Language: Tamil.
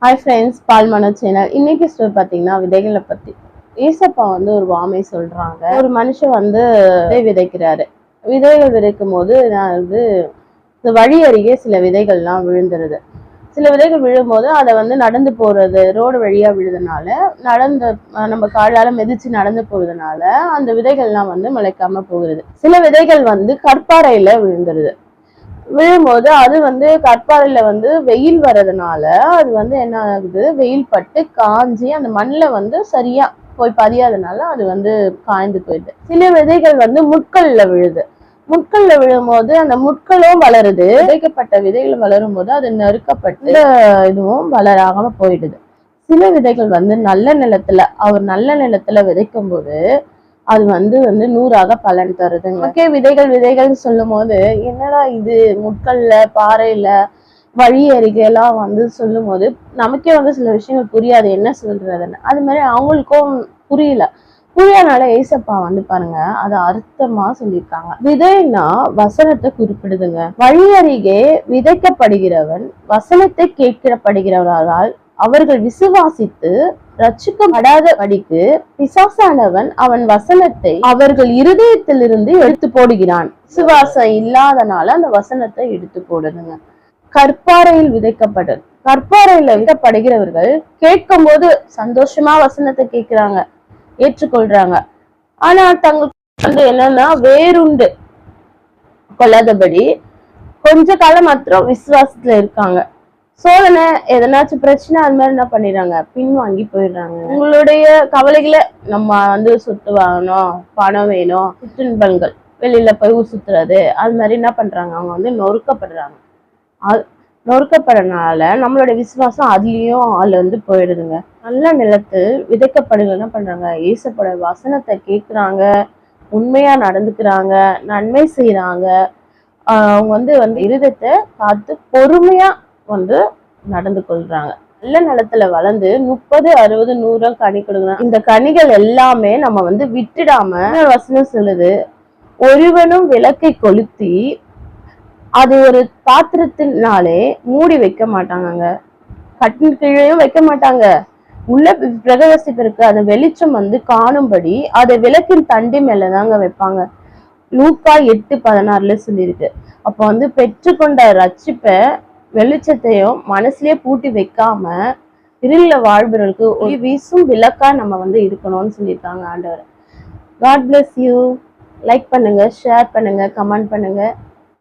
ஹாய் ஃப்ரெண்ட்ஸ், பால்மனோ சேனல். இன்னைக்கு ஸ்டோரி பார்த்தீங்கன்னா விதைகளை பற்றி. ஏசப்பா வந்து ஒரு வாமை சொல்றாங்க. ஒரு மனுஷன் வந்து விதை விதைக்கிறாரு. விதைகள் விதைக்கும் போது நான் வந்து இந்த வழி அருகே சில விதைகள்லாம் விழுந்துருது. சில விதைகள் விழும்போது அதை வந்து நடந்து போறது, ரோடு வழியா விழுதுனால நம்ம காலால மிதிச்சு நடந்து போறதுனால அந்த விதைகள்லாம் வந்து முளைக்காம போகிறது. சில விதைகள் வந்து கற்பாறையில விழுந்துருது. விழும்போது அது வந்து கற்பாறையில வந்து வெயில் வர்றதுனால அது வந்து என்ன ஆகுது, வெயில் பட்டு காஞ்சி அந்த மண்ணில் வந்து சரியா போய் பதியாதனால அது வந்து காய்ந்து போயிடுது. சில விதைகள் வந்து முட்கள்ல விழுது. முட்கள்ல விழும்போது அந்த முட்களும் வளருது. விதைக்கப்பட்ட விதைகள் வளரும் போது அது நறுக்கப்பட்டு இதுவும் வளராம போயிடுது. சில விதைகள் வந்து நல்ல நிலத்துல விதைக்கும் போது அது வந்து 100ஆக பலன் தருதுங்க. ஓகே, விதைகள்னு சொல்லும் போது என்னடா இது முட்கள்ல பாறையில வழி அருகெல்லாம் வந்து சொல்லும் போது நமக்கே வந்து சில விஷயங்கள் புரியாது, என்ன சொல்றதுன்னு. அது மாதிரி அவங்களுக்கும் புரியனால ஏசப்பா வந்து பாருங்க அதை அர்த்தமா சொல்லியிருக்காங்க. விதைனா வசனத்தை குறிப்பிடுதுங்க. வழி அருகே விதைக்கப்படுகிறவன் வசனத்தை கேட்கப்படுகிறவரால் அவர்கள் விசுவாசித்து ரட்சிக்கப்படாதபடிக்கு பிசாசானவன் அவன் வசனத்தை அவர்கள் இருதயத்திலிருந்து எடுத்து போடுகிறான். விசுவாசம் இல்லாதனால அந்த வசனத்தை எடுத்து போடுதுங்க. கற்பாறையில் கற்பாறையில விதைக்கப்படுகிறவர்கள் கேட்கும் போது சந்தோஷமா வசனத்தை கேட்கிறாங்க, ஏற்றுக்கொள்றாங்க. ஆனா தங்களுக்கு வந்து என்னன்னா வேறுண்டு கொள்ளாதபடி கொஞ்ச காலம் மாத்திரம் விசுவாசத்துல இருக்காங்க. சோதனை எதனாச்சும் பிரச்சனை அது மாதிரி என்ன பண்ணிடுறாங்க, பின்வாங்கி போயிடுறாங்க. உங்களுடைய கவலைகளை நம்ம வந்து சொத்து வாங்கணும், பணம் வேணும், சுற்றுன்பங்கள், வெளியில போய் சுத்துறது, அது மாதிரி என்ன பண்றாங்க, அவங்க வந்து நொறுக்கப்படுறாங்க. நொறுக்கப்படுறதுனால நம்மளுடைய விசுவாசம் அதுலயும் அதுல வந்து போயிடுதுங்க. நல்ல நிலத்தில் விதைக்கப்படுங்க என்ன பண்றாங்க, ஏசப்பட வசனத்தை கேட்குறாங்க, உண்மையா நடந்துக்கிறாங்க, நன்மை செய்யறாங்க. அவங்க வந்து இருதயத்தை பார்த்து பொறுமையா வந்து நடந்து கொள்றாங்க. நல்ல நிலத்துல வளர்ந்து 30, 60, 100 கனி கொடுக்குறாங்க. இந்த கனிகள் எல்லாமே நம்ம வந்து விட்டுடாம வசனம் சொல்லுது, ஒருவனும் விளக்கை கொளுத்தி அது ஒரு பாத்திரத்தினாலே மூடி வைக்க மாட்டாங்க, கட்டின் கீழேயும் வைக்க மாட்டாங்க, உள்ள பிரகாசிப்பிற்கு அந்த வெளிச்சம் வந்து காணும்படி அதை விளக்கின் தண்டி மேலதாங்க வைப்பாங்க. லூக்கா 8:16 சொல்லியிருக்கு. அப்ப வந்து பெற்றுக்கொண்ட ரட்சிப்பை வெளிச்சத்தையும் மனசுலயே பூட்டி வைக்காம இருள வாழ்பவர்களுக்கு ஒளி வீசும் விளக்கா நம்ம வந்து இருக்கணும்னு சொல்லியிருக்காங்க ஆண்டவர். God bless you. லைக் பண்ணுங்க, ஷேர் பண்ணுங்க, கமெண்ட் பண்ணுங்க.